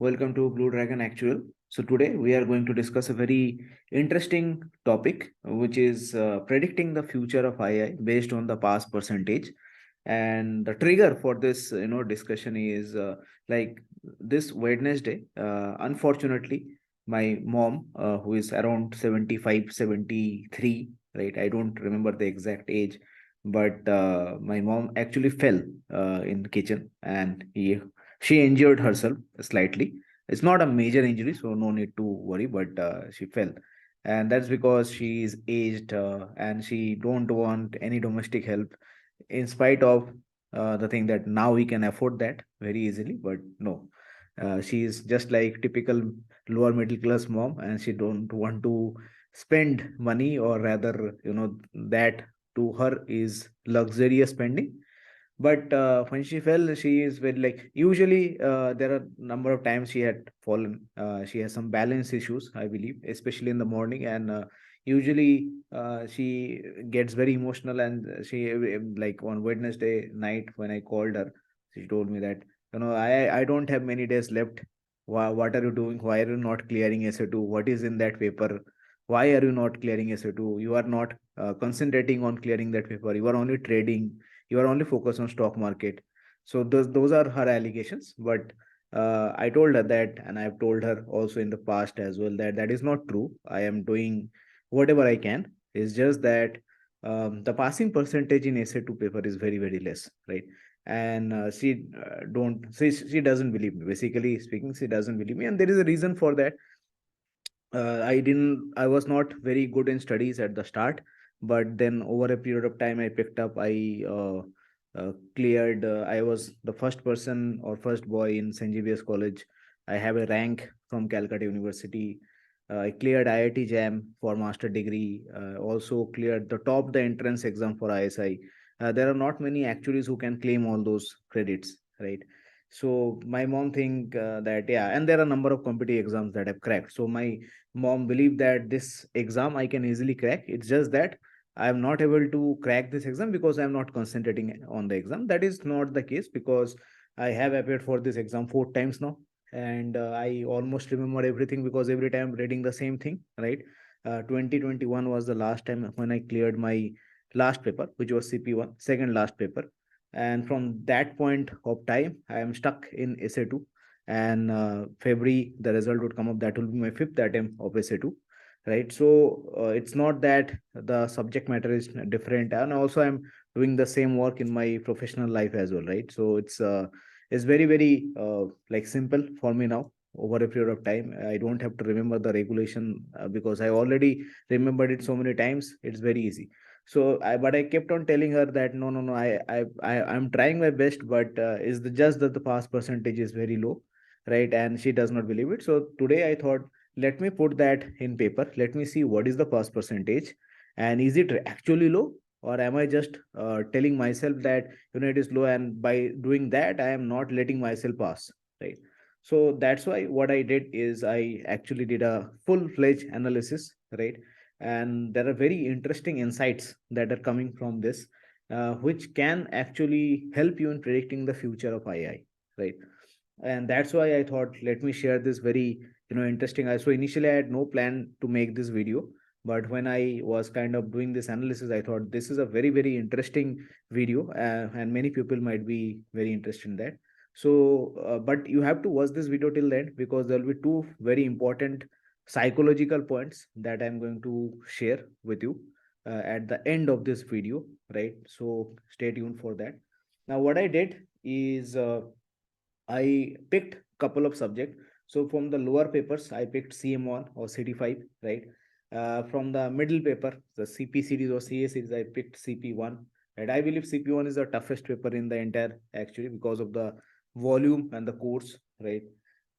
Welcome to Blue Dragon Actuarial. So today we are going to discuss a very interesting topic, which is predicting the future of II based on the past percentage. And the trigger for this, discussion is like this Wednesday. Unfortunately, my mom, who is around 75, 73, right? I don't remember the exact age, but my mom actually fell in kitchen and she injured herself slightly. It's not a major injury, so no need to worry, but she fell. And that's because she is aged and she don't want any domestic help in spite of the thing that now we can afford that very easily, but no. She is just like typical lower middle class mom and she don't want to spend money, or rather, that to her is luxurious spending. But when she fell, she is very like usually there are number of times she had fallen. She has some balance issues, I believe, especially in the morning, and usually she gets very emotional. And she like on Wednesday night when I called her, she told me that I don't have many days left. What are you doing? Why are you not clearing SO2? What is in that paper? Why are you not clearing SO2? You are not concentrating on clearing that paper. You are only trading, you are only focused on stock market. So those are her allegations. But I told her that, and I've told her also in the past as well, that that is not true. I am doing whatever I can. It's just that the passing percentage in SA2 paper is very, very less, right? And she doesn't believe me. Basically speaking, she doesn't believe me, and there is a reason for that. I was not very good in studies at the start, but then over a period of time I picked up. Cleared. I was the first person or first boy in St. Xavier's College. I have a rank from Calcutta University. I cleared IIT JAM for master degree. Also cleared the top the entrance exam for ISI. There are not many actuaries who can claim all those credits, right? So my mom think that, yeah, and there are a number of competitive exams that I've cracked. So my mom believed that this exam I can easily crack. It's just that I am not able to crack this exam because I am not concentrating on the exam. That is not the case, because I have appeared for this exam 4 times now, and I almost remember everything because every time I'm reading the same thing, right? 2021 was the last time when I cleared my last paper, which was CP1, second last paper. And from that point of time, I am stuck in SA2, and February the result would come up. That will be my fifth attempt of SA2, right? So it's not that the subject matter is different, and also I'm doing the same work in my professional life as well, right? So it's very, very like simple for me now. Over a period of time, I don't have to remember the regulation because I already remembered it so many times. It's very easy. So but I kept on telling her that no, no, no, I'm trying my best, but is the just that the pass percentage is very low, right? And she does not believe it. So today I thought, let me put that in paper. Let me see what is the pass percentage, and is it actually low, or am I just telling myself that it is low, and by doing that I am not letting myself pass, right? So that's why what I did is I actually did a full-fledged analysis, right? And there are very interesting insights that are coming from this, which can actually help you in predicting the future of II, right? And that's why I thought, let me share this very interesting. So initially I had no plan to make this video, but when I was kind of doing this analysis, I thought this is a very, very interesting video, and many people might be very interested in that. So but you have to watch this video till the end, because there will be two very important psychological points that I'm going to share with you at the end of this video, right? So stay tuned for that. Now what I did is I picked couple of subjects. So from the lower papers, I picked CM1 or CT5, right? From the middle paper, the CP series or CA series, I picked CP1. And I believe CP1 is the toughest paper in the entire, actually, because of the volume and the course, right?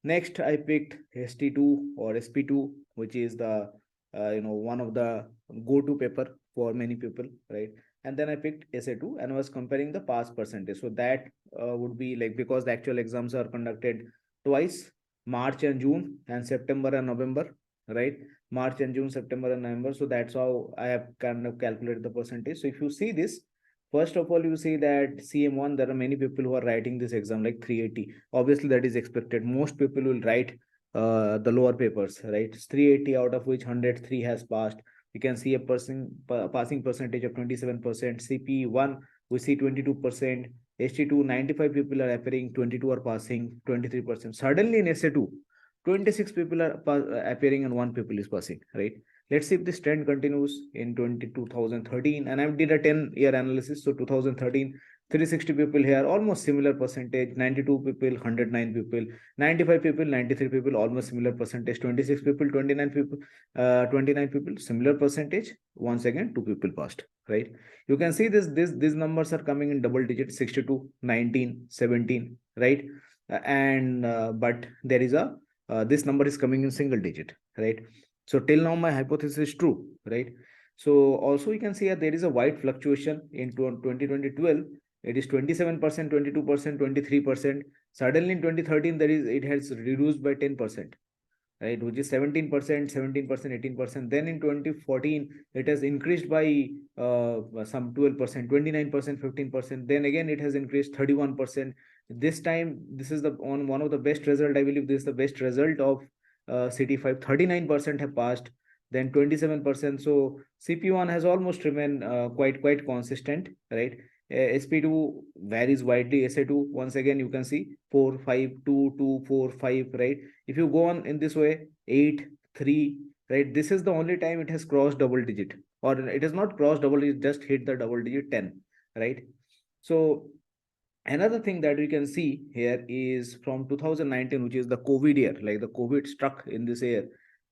Next, I picked ST2 or SP2, which is the one of the go-to paper for many people, right? And then I picked SA2 and was comparing the pass percentage. So that would be like, because the actual exams are conducted twice, March and June, and September and November, right? March and June, September and November. So that's how I have kind of calculated the percentage. So if you see this, First of all, you see that CM1, there are many people who are writing this exam like 380. Obviously, that is expected. Most people will write the lower papers, right? It's 380, out of which 103 has passed. You can see a passing percentage of 27%. CP1, we see 22%. ST2, 95 people are appearing, 22 are passing, 23%. Suddenly in SA2, 26 people are appearing and one people is passing, right? Let's see if this trend continues in 2013. And I did a 10-year analysis. So 2013, 360 people here, almost similar percentage. 92 people, 109 people. 95 people, 93 people, almost similar percentage. 26 people, 29 people, 29 people, similar percentage. Once again, two people passed, right? You can see these numbers are coming in double digits, 62, 19, 17, right? But there is a this number is coming in single digit, right? So till now my hypothesis is true, right? So also you can see that there is a wide fluctuation in 2012. It is 27%, 22%, 23%. Suddenly in 2013 it has reduced by 10%, right? Which is 17%, 17%, 18%. Then in 2014 it has increased by some 12%, 29%, 15%. Then again it has increased 31%. This time this is one of the best result. I believe this is the best result of CT5. 39% have passed, then 27%. So CP1 has almost remained quite consistent, right? SP2 varies widely. SA2, once again you can see 4, 5, 2, 2, 4, 5, right? If you go on in this way, 8, 3, right? This is the only time it has crossed double digit, or it has not crossed double digit, just hit the double digit 10, right? So another thing that we can see here is from 2019, which is the COVID year, like the COVID struck in this year.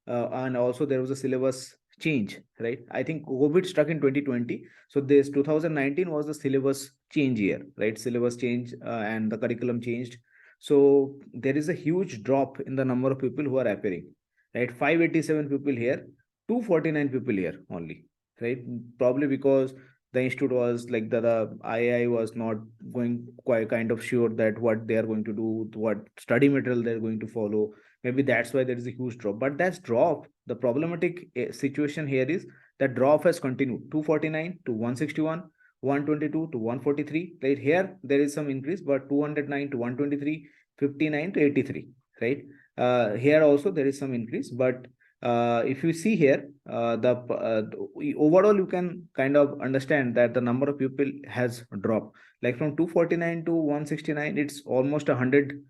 And also there was a syllabus change, right? I think COVID struck in 2020. So this 2019 was the syllabus change year, right? Syllabus change and the curriculum changed. So there is a huge drop in the number of people who are appearing, right? 587 people here, 249 people here only, right? Probably because the institute was like the IAI was not going quite kind of sure that what they are going to do, what study material they're going to follow. Maybe that's why there is a huge drop. But that's drop. The problematic situation here is that drop has continued 249 to 161, 122 to 143. Right here, there is some increase, but 209 to 123, 59 to 83. Right. Here also there is some increase, but if you see here, overall you can kind of understand that the number of people has dropped. Like from 249 to 169, it's almost 100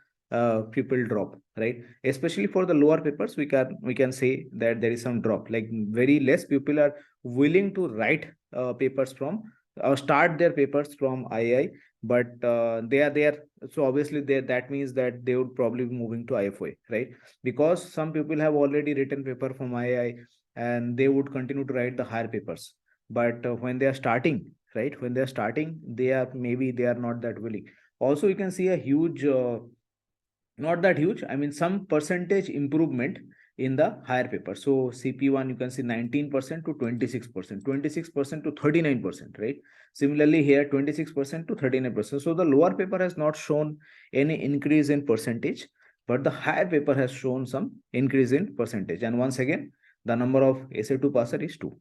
people drop, right? Especially for the lower papers, we can say that there is some drop. Like very less people are willing to write papers from or start their papers from II, but they are there. So obviously that means that they would probably be moving to IFOA, right? Because some people have already written paper from II and they would continue to write the higher papers. But when they are starting, right, when they are starting, they are not that willing. Also, you can see a huge, not that huge, I mean, some percentage improvement in the higher paper. So CP1, you can see 19% to 26%, 26% to 39%, right? Similarly here, 26% to 39%. So the lower paper has not shown any increase in percentage, but the higher paper has shown some increase in percentage. And once again, the number of SA2 passer is 2,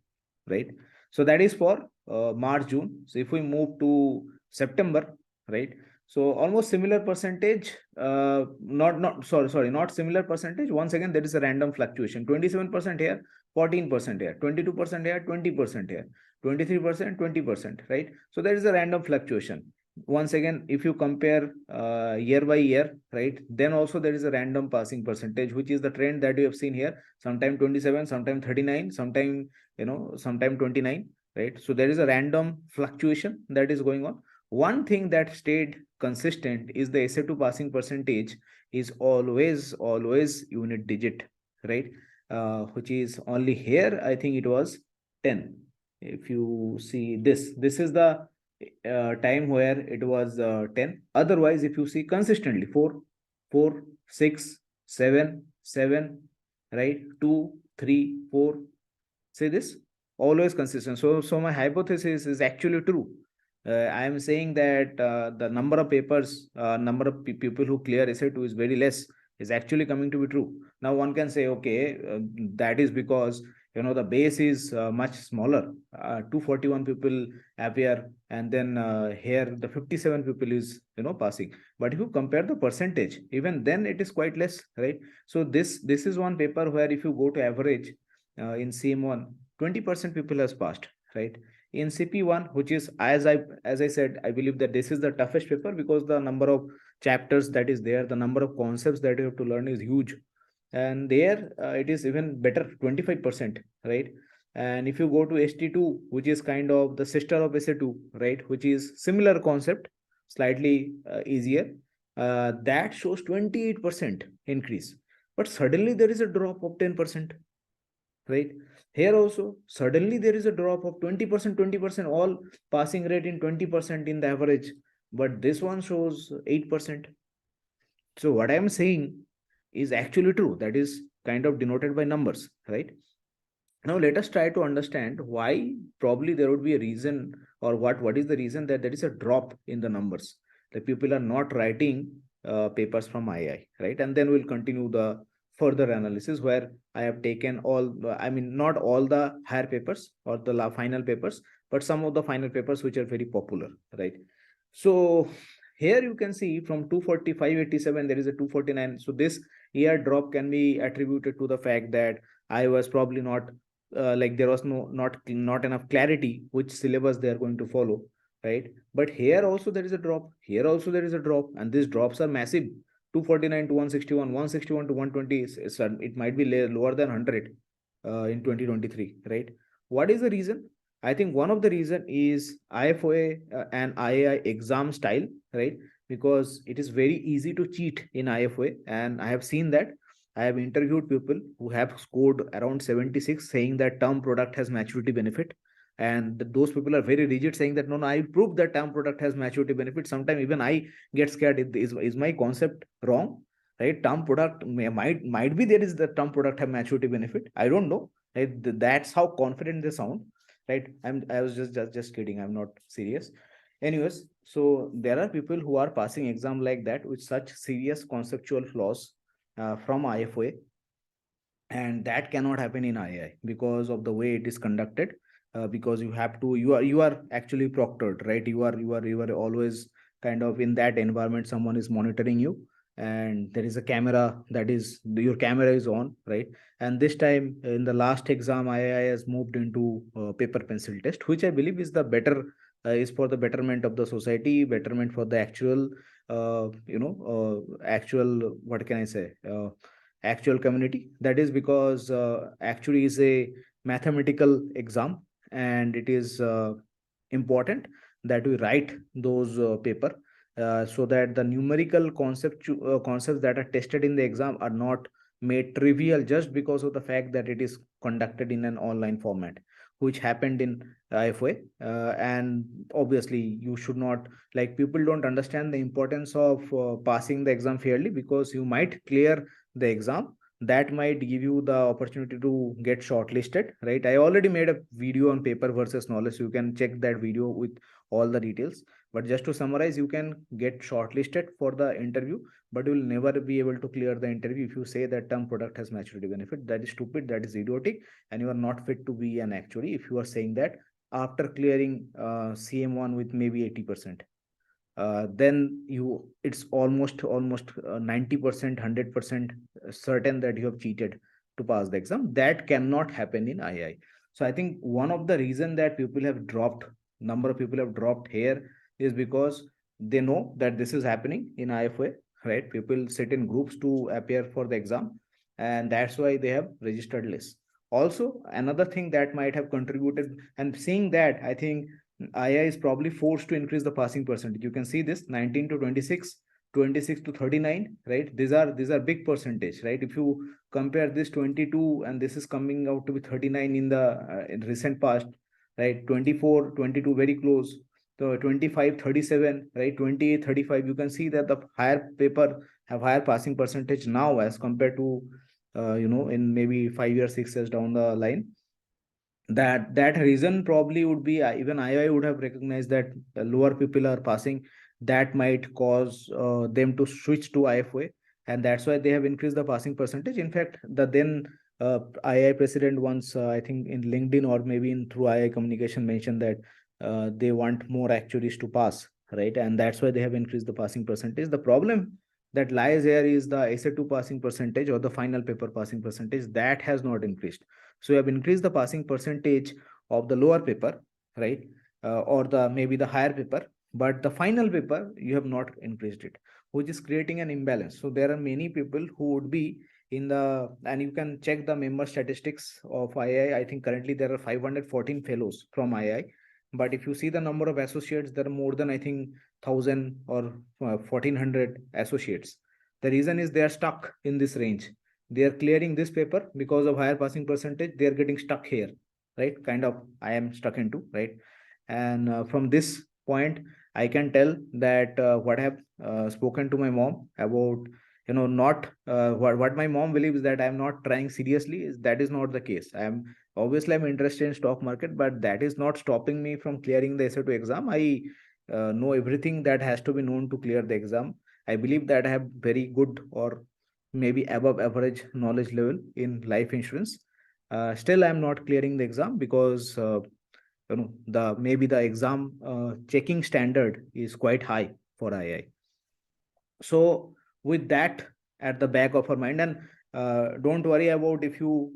right? So that is for March, June. So if we move to September, right? So almost similar percentage, not similar percentage. Once again, there is a random fluctuation. 27% here, 14% here, 22% here, 20% here, 23%, 20%, right? So there is a random fluctuation. Once again, if you compare year by year, right, then also there is a random passing percentage, which is the trend that you have seen here. Sometime 27, sometime 39, sometime 29, right? So there is a random fluctuation that is going on. One thing that stayed consistent is the SA2 passing percentage is always unit digit, right? Which is only here, I think it was 10. If you see this is the time where it was 10. Otherwise, if you see consistently 4, 4, 6, 7, 7, right? 2, 3, 4. See this? Always consistent. So my hypothesis is actually true. I am saying that the number of papers, number of people who clear SA2 is very less, is actually coming to be true. Now one can say, okay, that is because the base is much smaller. 241 people appear, and then here the 57 people is passing. But if you compare the percentage, even then it is quite less, right? So this is one paper where if you go to average in CM1, 20% people has passed, right? In CP1, which is, as I said, I believe that this is the toughest paper because the number of chapters that is there, the number of concepts that you have to learn is huge. And there it is even better, 25%, right? And if you go to ST2, which is kind of the sister of SA2, right, which is similar concept, slightly easier, that shows 28% increase. But suddenly there is a drop of 10%, right? Here also, suddenly there is a drop of 20%, 20%, all passing rate in 20% in the average. But this one shows 8%. So what I am saying is actually true. That is kind of denoted by numbers, right? Now let us try to understand why probably there would be a reason, or what is the reason that there is a drop in the numbers. The people are not writing papers from IAI, right? And then we'll continue the further analysis where I have taken all, I mean, not all the higher papers or the final papers, but some of the final papers which are very popular, right? So here you can see from 245.87 there is a 249. So this year drop can be attributed to the fact that I was probably not like there was not enough clarity which syllabus they are going to follow, right? But here also there is a drop, here also there is a drop, and these drops are massive. 249 to 161, 161 to 120 it might be lower than 100 in 2023, right? What is the reason? I think one of the reason is IFOA and IAI exam style, right? Because it is very easy to cheat in IFOA, and I have seen that. I have interviewed people who have scored around 76, saying that term product has maturity benefit, and those people are very rigid, saying that no, no, I prove that term product has maturity benefit. Sometimes even I get scared. Is my concept wrong? Right? Term product might be there is the term product have maturity benefit. I don't know. Right? That's how confident they sound, right? I was just kidding, I'm not serious. Anyways, so there are people who are passing exam like that with such serious conceptual flaws from IFOA, and that cannot happen in IAI because of the way it is conducted. Because you are actually proctored, right? You are always kind of in that environment. Someone is monitoring you, and there is a camera that is your camera is on, right? And this time in the last exam, IAI has moved into paper pencil test, which I believe is the better, is for the betterment of the society, betterment for the actual, actual, what can I say? Actual community. That is because actually is a mathematical exam, and it is important that we write those paper so that the numerical concepts that are tested in the exam are not made trivial just because of the fact that it is conducted in an online format, which happened in IFOA. And obviously you should not, like, people don't understand the importance of passing the exam fairly, because you might clear the exam, that might give you the opportunity to get shortlisted, right? I already made a video on paper versus knowledge, so you can check that video with all the details. But just to summarize, you can get shortlisted for the interview, but you will never be able to clear the interview if you say that term product has maturity benefit. That is stupid, that is idiotic, and you are not fit to be an actuary if you are saying that after clearing CM1 with maybe 80%. Then it's almost 90%, 100% certain that you have cheated to pass the exam. That cannot happen in II. So I think one of the reason that people have dropped, number of people have dropped here, is because they know that this is happening in IFA, right? People sit in groups to appear for the exam, and that's why they have registered less. Also, another thing that might have contributed, and seeing that, I think II is probably forced to increase the passing percentage. You can see this 19 to 26, 26 to 39, right? These are big percentage, right? If you compare this 22 and this is coming out to be 39 in the in recent past, right? 24, 22 very close. So 25, 37, right? 28, 35. You can see that the higher paper have higher passing percentage now as compared to in maybe 5 years, 6 years down the line. That reason probably would be, even II would have recognized that lower people are passing. That might cause them to switch to IFOA, and that's why they have increased the passing percentage. In fact, the then II president once, I think in LinkedIn or maybe in through II communication, mentioned that they want more actuaries to pass, right? And that's why they have increased the passing percentage. The problem that lies here is the SA2 passing percentage or the final paper passing percentage that has not increased. So you have increased the passing percentage of the lower paper, right? Or the maybe the higher paper, but the final paper you have not increased it, which is creating an imbalance. So there are many people who would be in the, and you can check the member statistics of II. I think currently there are 514 fellows from II, but if you see the number of associates, there are more than, I think, 1000 or 1400 associates. The reason is they are stuck in this range. They are clearing this paper because of higher passing percentage. They are getting stuck here, right? Kind of I am stuck into, right? And from this point, I can tell that what I have spoken to my mom about, not what my mom believes, that I'm not trying seriously, is that is not the case. I'm interested in stock market, but that is not stopping me from clearing the SA2 exam. I know everything that has to be known to clear the exam. I believe that I have very good or maybe above average knowledge level in life insurance. Still I'm not clearing the exam because the maybe the exam checking standard is quite high for II. So with that at the back of our mind, and don't worry about if you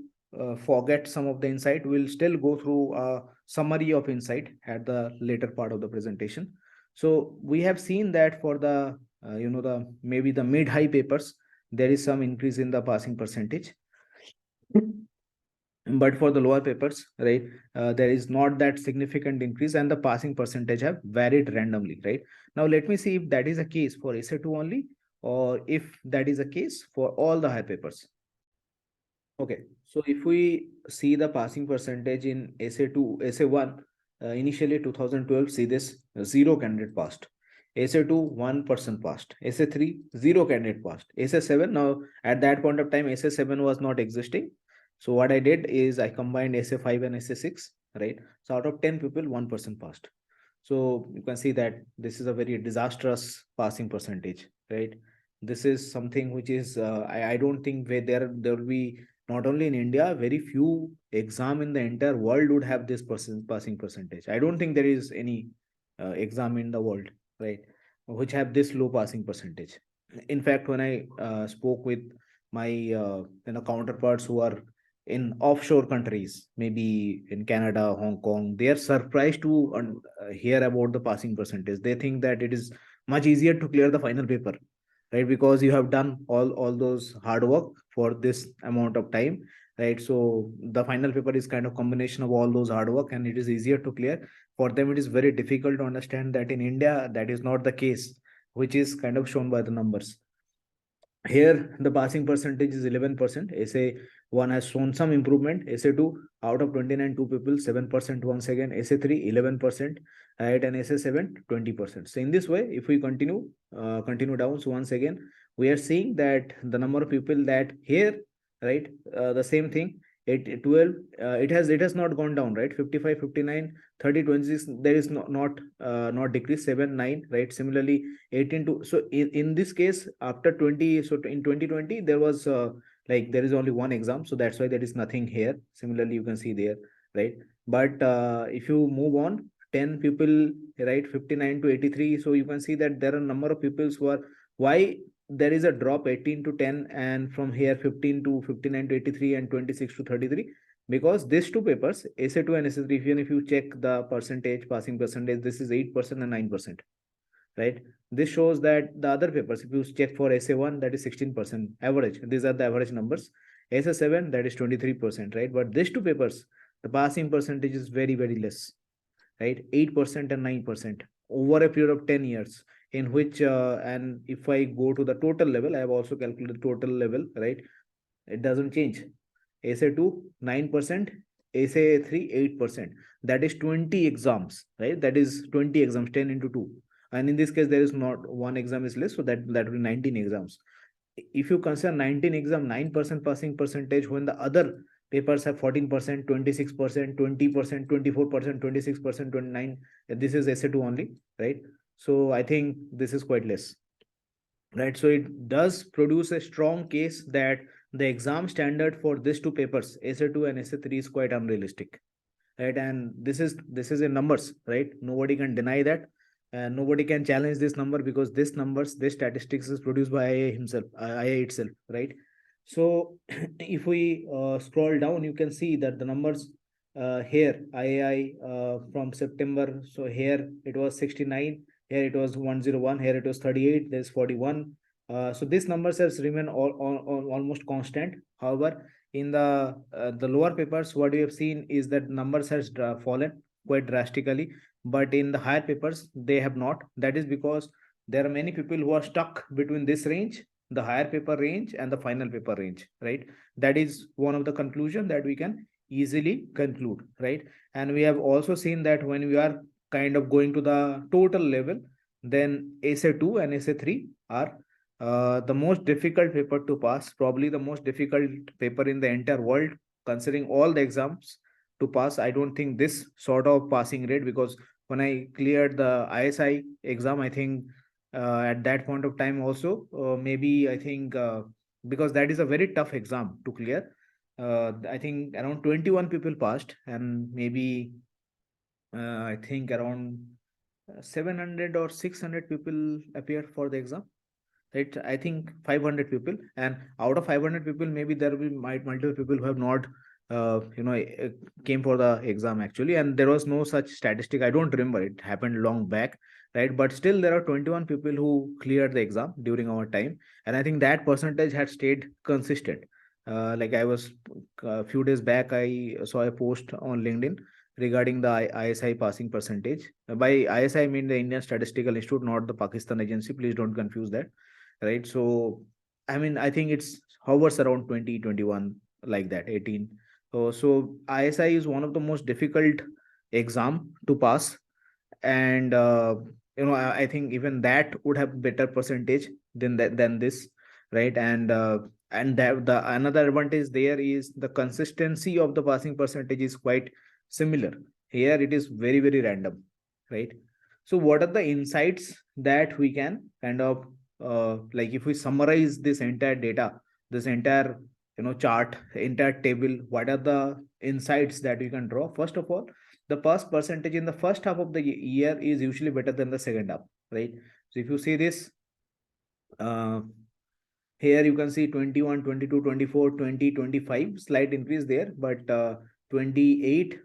forget some of the insight, we'll still go through a summary of insight at the later part of the presentation. So we have seen that for the the maybe the mid high papers, there is some increase in the passing percentage, but for the lower papers, right, there is not that significant increase, and the passing percentage have varied randomly, right? Now let me see if that is a case for SA2 only, or if that is a case for all the high papers. Okay, so if we see the passing percentage in SA2, SA1, initially 2012, see this, zero candidate passed. SA2, 1% passed. SA3, zero candidate passed. SA7, now at that point of time, SA7 was not existing. So what I did is I combined SA5 and SA6, right? So out of 10 people, 1% passed. So you can see that this is a very disastrous passing percentage, right? This is something which is, I don't think where there will be, not only in India, very few exam in the entire world would have this passing percentage. I don't think there is any exam in the world, right, which have this low passing percentage. In fact, when I spoke with my counterparts who are in offshore countries, maybe in Canada, Hong Kong, they are surprised to hear about the passing percentage. They think that it is much easier to clear the final paper, right? Because you have done all those hard work for this amount of time, right? So the final paper is kind of combination of all those hard work, and it is easier to clear. For them, it is very difficult to understand that in India, that is not the case, which is kind of shown by the numbers. Here, the passing percentage is 11%. SA1 has shown some improvement. SA2, out of 29 two people, 7% once again. SA3, 11%. Right, and SA7, 20%. So in this way, if we continue down, so once again, we are seeing that the number of people that here, right, the same thing, 12, it has not gone down, right? 55, 59, 30, 26, there is not decrease, 7, 9, right? Similarly, 18 to, so in this case, after 20, so in 2020 there was like there is only one exam, so that's why there is nothing here. Similarly, you can see there, right? But if you move on, 10 people, right, 59 to 83, so you can see that there are a number of people who are, why there is a drop 18 to 10, and from here 15 to 59 to 83 and 26 to 33, because these two papers, SA2 and SA3, even if you check the percentage, passing percentage, this is 8% and 9%, right? This shows that the other papers, if you check for SA1, that is 16% average. These are the average numbers. SA7, that is 23%, right? But these two papers, the passing percentage is very, very less, right? 8% and 9% over a period of 10 years, in which, and if I go to the total level, I have also calculated total level, right? It doesn't change. SA2, 9%, SA3, 8%. That is 20 exams, right? That is 20 exams, 10 into 2. And in this case, there is not one exam is less, so that will be 19 exams. If you consider 19 exam, 9% passing percentage, when the other papers have 14%, 26%, 20%, 24%, 26%, 29, this is SA2 only, right? So I think this is quite less, right? So it does produce a strong case that the exam standard for these two papers, SA2 and SA3, is quite unrealistic, right? And this is in numbers, right? Nobody can deny that, and nobody can challenge this number, because this numbers, this statistics is produced by IA himself, IA itself, right? So if we scroll down, you can see that the numbers here, IAI from September, so here it was 69, here it was 101, here it was 38, there's 41. So these numbers has remained almost constant. However, in the lower papers, what we have seen is that numbers has fallen quite drastically, but in the higher papers they have not. That is because there are many people who are stuck between this range, the higher paper range, and the final paper range, right? That is one of the conclusion that we can easily conclude, right? And we have also seen that when we are kind of going to the total level, then SA2 and SA3 are the most difficult paper to pass, probably the most difficult paper in the entire world, considering all the exams to pass. I don't think this sort of passing rate, because when I cleared the ISI exam, I think at that point of time also, maybe I think because that is a very tough exam to clear. I think around 21 people passed, and maybe I think around 700 or 600 people appeared for the exam, right? I think 500 people, and out of 500 people, maybe there will be might multiple people who have not came for the exam actually, and there was no such statistic. I don't remember, it happened long back, right? But still there are 21 people who cleared the exam during our time, and I think that percentage had stayed consistent. Like I was a few days back, I saw a post on LinkedIn regarding the ISI passing percentage. By ISI, I mean the Indian Statistical Institute, not the Pakistan agency. Please don't confuse that, right? So I mean, I think it's hovers around 20, 21, like that, 18. So ISI is one of the most difficult exam to pass, and I think even that would have better percentage than this, right? And that the another advantage there is the consistency of the passing percentage is quite similar. Here it is very, very random, right? So what are the insights that we can kind of like, if we summarize this entire data, this entire chart, entire table, what are the insights that we can draw? First of all, the pass percentage in the first half of the year is usually better than the second half, right? So if you see this, uh, here you can see 21, 22, 24, 20, 25, slight increase there, but 28,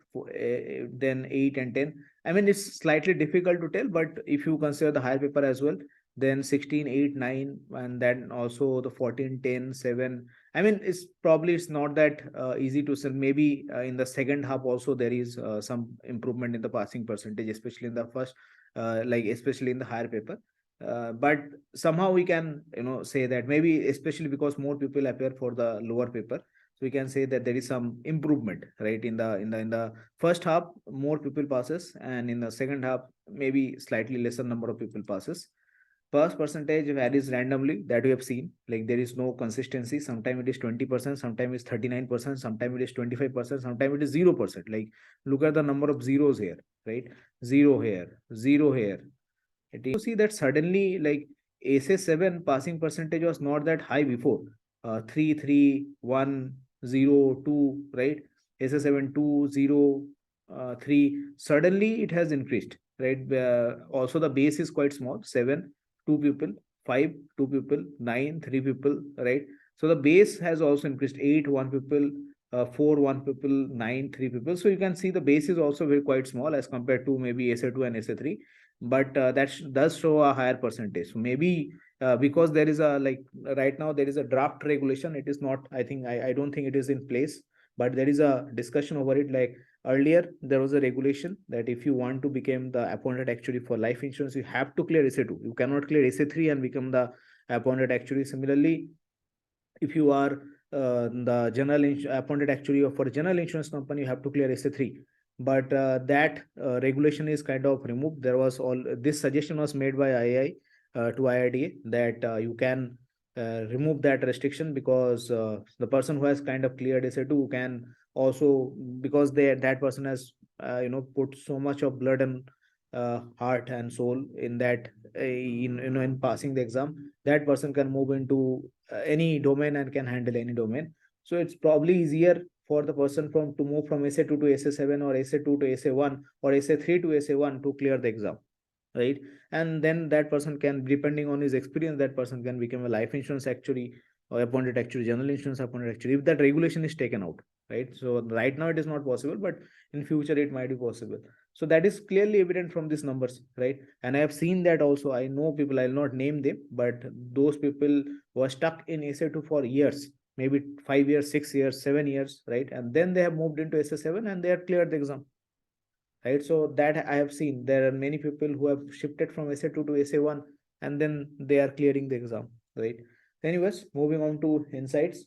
then 8 and 10. I mean, it's slightly difficult to tell, but if you consider the higher paper as well, then 16, 8, 9, and then also the 14, 10, 7. I mean, it's not that easy to sell. Maybe in the second half also there is some improvement in the passing percentage, especially in the first, like especially in the higher paper. But somehow we can say that maybe especially because more people appear for the lower paper, so we can say that there is some improvement, right? In the first half more people passes, and in the second half maybe slightly lesser number of people passes. Pass percentage varies randomly, that we have seen. Like there is no consistency. Sometimes it is 20%, sometimes it's 39%, sometimes it is 25%, sometimes it is 0%. Like look at the number of zeros here, right? Zero here, zero here. You see that suddenly, like SA7 passing percentage was not that high before. 3, 3, 1, 0, 2, right? SA7 2, 0, 3. Suddenly it has increased, right? Also the base is quite small. 7, 2 people, 5, 2 people, 9, 3 people, right? So the base has also increased. 8, 1 people, 4, 1 people, 9, 3 people. So you can see the base is also very quite small as compared to maybe SA2 and SA3, but that does show a higher percentage. So maybe because there is a, like right now there is a draft regulation. It is not, I think, I don't think it is in place, but there is a discussion over it. Like earlier there was a regulation that if you want to become the appointed actuary for life insurance, you have to clear SA2. You cannot clear SA3 and become the appointed actuary. Similarly, if you are the appointed actuary for a general insurance company, you have to clear SA3. But that regulation is kind of removed. There was all this suggestion was made by IAI to IRDA that you can remove that restriction, because the person who has kind of cleared SA2 can also, because that person has put so much of blood and heart and soul in that, in passing the exam, that person can move into any domain and can handle any domain. So it's probably easier for the person from to move from SA2 to SA7, or SA2 to SA1, or SA3 to SA1 to clear the exam, right? And then that person can, depending on his experience, that person can become a life insurance actuary, or appointed actuary, general insurance appointed actuary, if that regulation is taken out, right? So right now it is not possible, but in future it might be possible. So that is clearly evident from these numbers, right? And I have seen that also. I know people, I'll not name them, but those people were stuck in SA2 for years, maybe 5 years, 6 years, 7 years, right? And then they have moved into SA7 and they have cleared the exam, right? So that I have seen. There are many people who have shifted from SA2 to SA1, and then they are clearing the exam, right? Anyways, moving on to insights.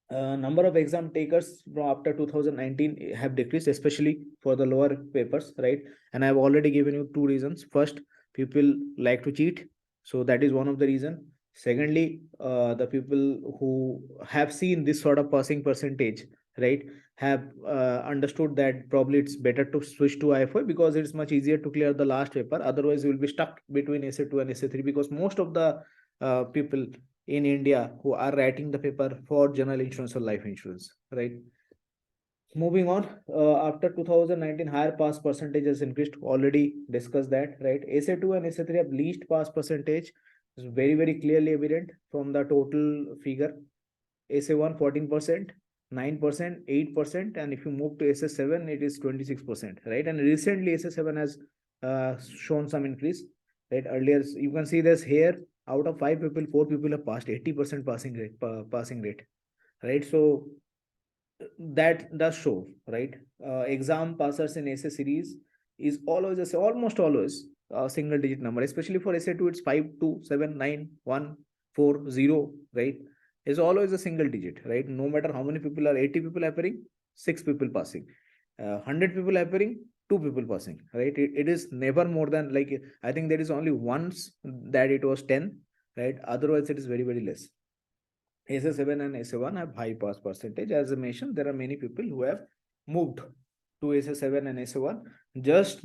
Number of exam takers from after 2019 have decreased, especially for the lower papers, right? And I've already given you two reasons. First, people like to cheat, so that is one of the reason. Secondly, the people who have seen this sort of passing percentage, right, have understood that probably it's better to switch to IFI because it's much easier to clear the last paper. Otherwise, you will be stuck between SA2 and SA3, because most of the people in India who are writing the paper for general insurance or life insurance, right? Moving on, after 2019, higher pass percentage has increased. Already discussed that, right? SA2 and SA3 have least pass percentage. Is very, very clearly evident from the total figure. SA1 14%, 9%, 8%, and if you move to SA7, it is 26%, right? And recently SA7 has shown some increase, right? Earlier, you can see this here. Out of 5 people, 4 people have passed, 80% passing rate, right? So that does show, right? Exam passers in SA series is always almost always a single digit number, especially for SA2. It's 5, 2, 7, 9, 1, 4, 0, right? Is always a single digit, right? No matter how many people are, 80 people appearing, 6 people passing, 100 people appearing, 2 people passing, right? It is never more than, like, I think there is only once that it was 10, right? Otherwise it is very, very less. SA7 and SA1 have high pass percentage. As I mentioned, there are many people who have moved to SA7 and SA1 just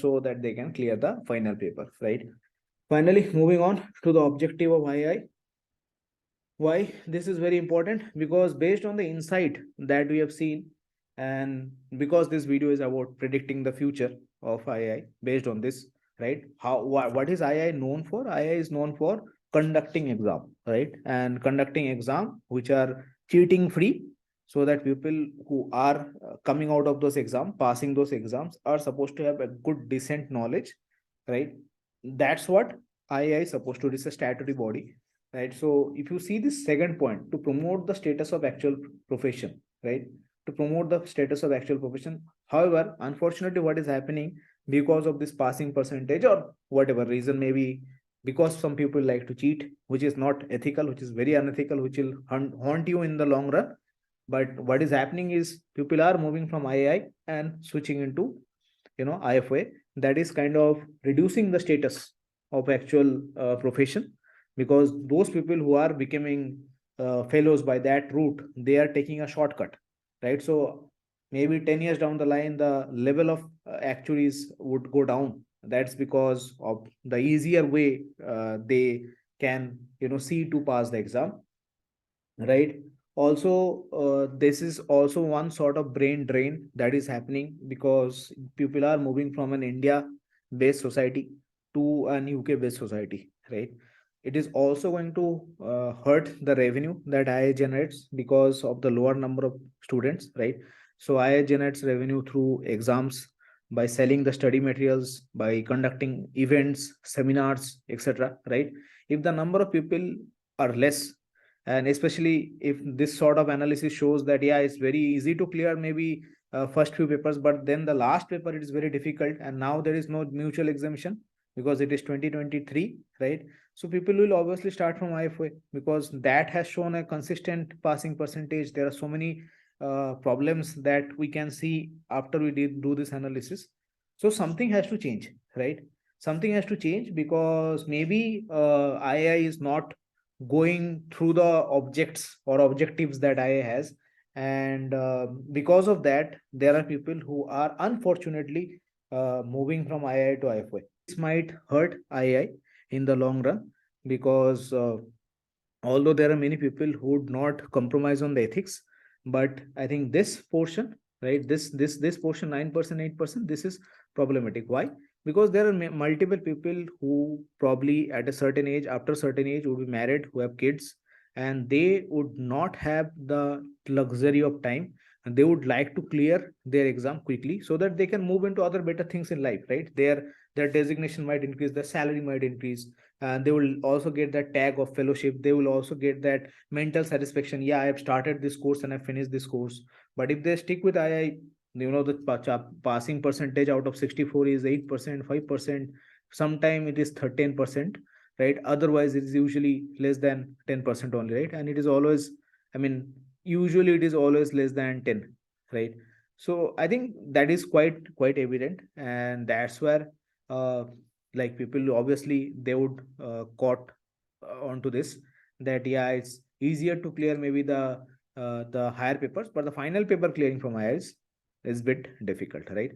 so that they can clear the final paper, right? Finally, moving on to the objective of IAI. Why this is very important? Because based on the insight that we have seen, and because this video is about predicting the future of IAI, based on this, right? What is IAI known for? IAI is known for conducting exam, right? And conducting exam which are cheating free, so that people who are coming out of those exams, passing those exams, are supposed to have a good decent knowledge, right? That's what IAI is supposed to do. It's a statutory body, right? So if you see this second point, to promote the status of actual profession, right? To promote the status of actual profession. However, unfortunately, what is happening, because of this passing percentage or whatever reason, maybe because some people like to cheat, which is not ethical, which is very unethical, which will haunt you in the long run. But what is happening is people are moving from IAI and switching into, IFA. That is kind of reducing the status of actual profession, because those people who are becoming fellows by that route, they are taking a shortcut, right? So maybe 10 years down the line, the level of actuaries would go down. That's because of the easier way they can, see to pass the exam, right? Also, this is also one sort of brain drain that is happening, because people are moving from an India based society to an UK based society, right? It is also going to hurt the revenue that IA generates because of the lower number of students, right? So IA generates revenue through exams, by selling the study materials, by conducting events, seminars, etc., right? If the number of people are less, and especially if this sort of analysis shows that, yeah, it's very easy to clear maybe first few papers, but then the last paper it is very difficult, and now there is no mutual exemption because it is 2023, right? So people will obviously start from IFA, because that has shown a consistent passing percentage. There are so many problems that we can see after we did do this analysis. So something has to change, right? Something has to change, because maybe IAI is not going through the objects or objectives that IA has. And because of that, there are people who are unfortunately moving from IAI to IFY. This might hurt IAI in the long run because although there are many people who would not compromise on the ethics, but I think this portion, right, this portion, 9%, 8%, this is problematic. Why? Because there are multiple people who probably at a certain age, after a certain age, would be married, who have kids, and they would not have the luxury of time, and they would like to clear their exam quickly so that they can move into other better things in life, right? Their designation might increase, their salary might increase, and they will also get that tag of fellowship. They will also get that mental satisfaction. Yeah, I have started this course and I finished this course. But if they stick with II, the passing percentage out of 64 is 8%, 5%. Sometime it is 13%, right? Otherwise, it is usually less than 10% only, right? And it is always, I mean, usually it is always less than 10, right? So I think that is quite evident, and that's where like people obviously they would caught onto this, that yeah, it's easier to clear maybe the higher papers, but the final paper clearing from higher is bit difficult, right?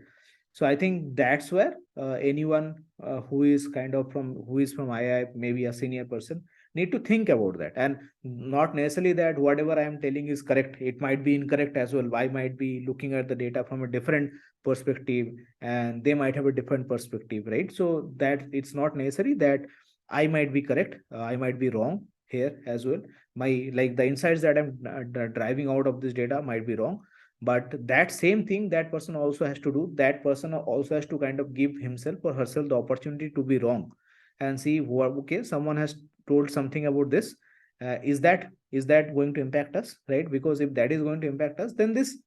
So I think that's where anyone who is kind of who is from II, maybe a senior person, need to think about that, and not necessarily that whatever I am telling is correct. It might be incorrect as well. I might be looking at the data from a different perspective, and they might have a different perspective, right? So that it's not necessary that I might be correct, I might be wrong here as well. My, like, the insights that I'm driving out of this data might be wrong, but that same thing that person also has to do, that person also has to kind of give himself or herself the opportunity to be wrong, and see what, okay, someone has told something about this, is that going to impact us, right? Because if that is going to impact us, then this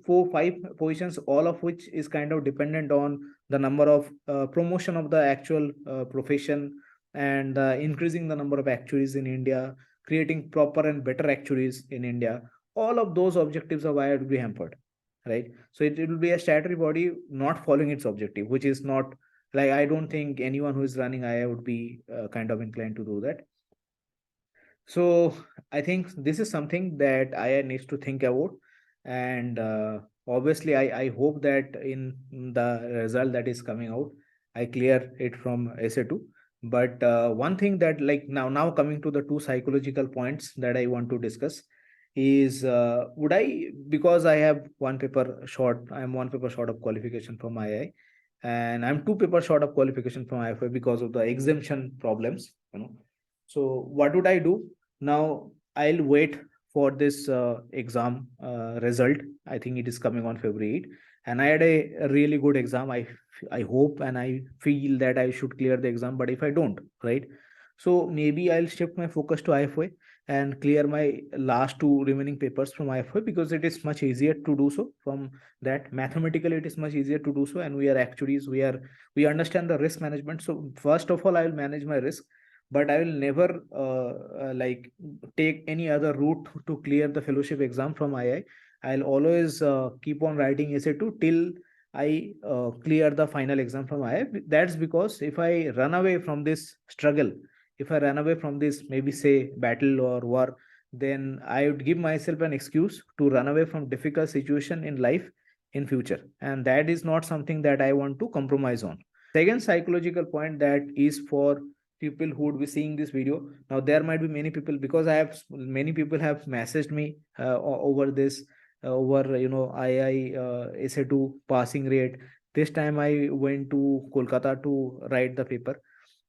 4 5 positions, all of which is kind of dependent on the number of promotion of the actual profession, and increasing the number of actuaries in India, creating proper and better actuaries in India. All of those objectives of IAI will be hampered, right? So it will be a statutory body not following its objective, which is not, like, I don't think anyone who is running IAI would be kind of inclined to do that. So I think this is something that IAI needs to think about, and obviously I hope that in the result that is coming out, I clear it from SA2. But one thing that, like, now coming to the two psychological points that I want to discuss is, would I, because I have one paper short, I'm one paper short of qualification from IAI, and I'm two paper short of qualification from IFI because of the exemption problems, So what would I do? Now I'll wait for this exam result. I think it is coming on February 8, and I had a really good exam. I hope and I feel that I should clear the exam. But if I don't, right? So maybe I'll shift my focus to IFA and clear my last two remaining papers from IFA, because it is much easier to do so. From that, mathematically it is much easier to do so, and we are actuaries. We understand the risk management. So first of all, I will manage my risk, but I will never like take any other route to clear the fellowship exam from II. I'll always keep on writing SA2 till I clear the final exam from II. That's because if I run away from this struggle, if I run away from this, maybe say battle or war, then I would give myself an excuse to run away from difficult situation in life in future, and that is not something that I want to compromise on. Second psychological point that is for people who would be seeing this video. Now there might be many people, because I have many people have messaged me over this, over II SA2 passing rate. This time I went to Kolkata to write the paper,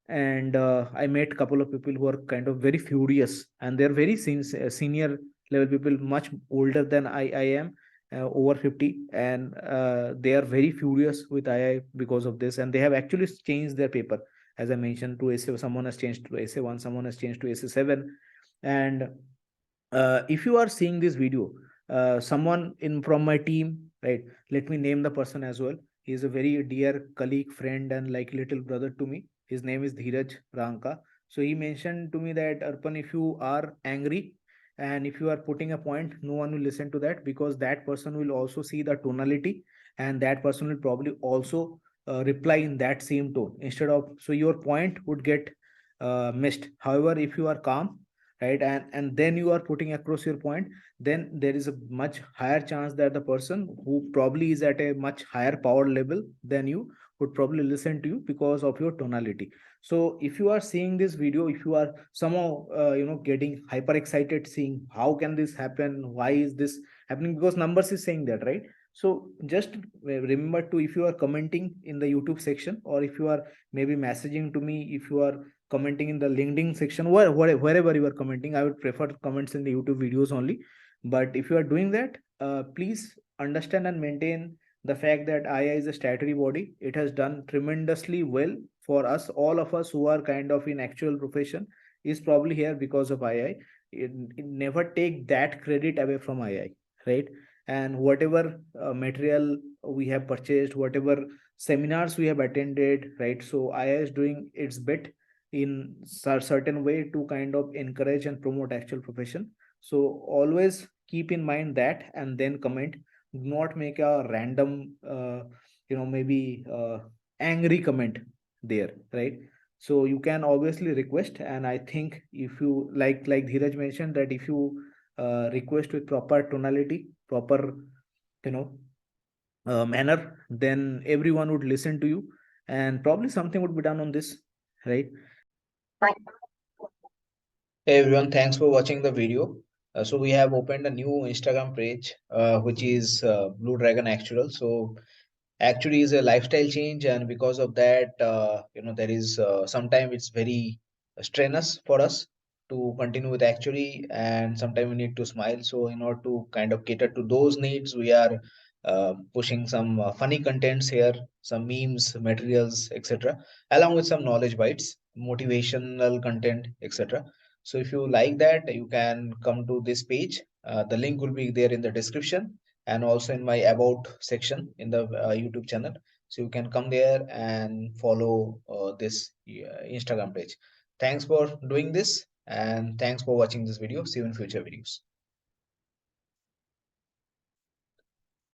and I met a couple of people who are kind of very furious, and they're very senior level people, much older than I am, over 50, and they are very furious with II because of this, and they have actually changed their paper. As I mentioned, to SA, someone has changed to SA1, someone has changed to SA7. And if you are seeing this video, someone in from my team, right, let me name the person as well. He is a very dear colleague, friend, and like little brother to me. His name is Dheeraj Ranka. So he mentioned to me that, Arpan, if you are angry and if you are putting a point, no one will listen to that, because that person will also see the tonality, and that person will probably also reply in that same tone instead of, so your point would get missed. However, if you are calm, right? And then you are putting across your point, then there is a much higher chance that the person who probably is at a much higher power level than you would probably listen to you because of your tonality. So if you are seeing this video, if you are somehow getting hyper excited seeing how can this happen, why is this happening, because numbers is saying that, right? So just remember to, if you are commenting in the YouTube section, or if you are maybe messaging to me, if you are commenting in the LinkedIn section, wherever you are commenting, I would prefer comments in the YouTube videos only. But if you are doing that, please understand and maintain the fact that IA is a statutory body. It has done tremendously well for us. All of us who are kind of in actual profession is probably here because of II. It never take that credit away from II, right? And whatever material we have purchased, whatever seminars we have attended, right? So IA is doing its bit in certain way to kind of encourage and promote actual profession. So always keep in mind that, and then comment. Do not make a random maybe angry comment there, right? So you can obviously request, and I think if you like Dheeraj mentioned, that if you request with proper tonality, proper you know manner, then everyone would listen to you, and probably something would be done on this, right? Hey everyone, thanks for watching the video. So we have opened a new Instagram page, which is Blue Dragon Actual. So actually is a lifestyle change, and because of that, there is sometimes it's very strenuous for us to continue with actually, and sometimes we need to smile. So in order to kind of cater to those needs, we are pushing some funny contents here, some memes, materials, etc., along with some knowledge bites, motivational content, etc. So if you like that, you can come to this page. The link will be there in the description and also in my about section in the YouTube channel. So you can come there and follow this Instagram page. Thanks for doing this, and thanks for watching this video. See you in future videos.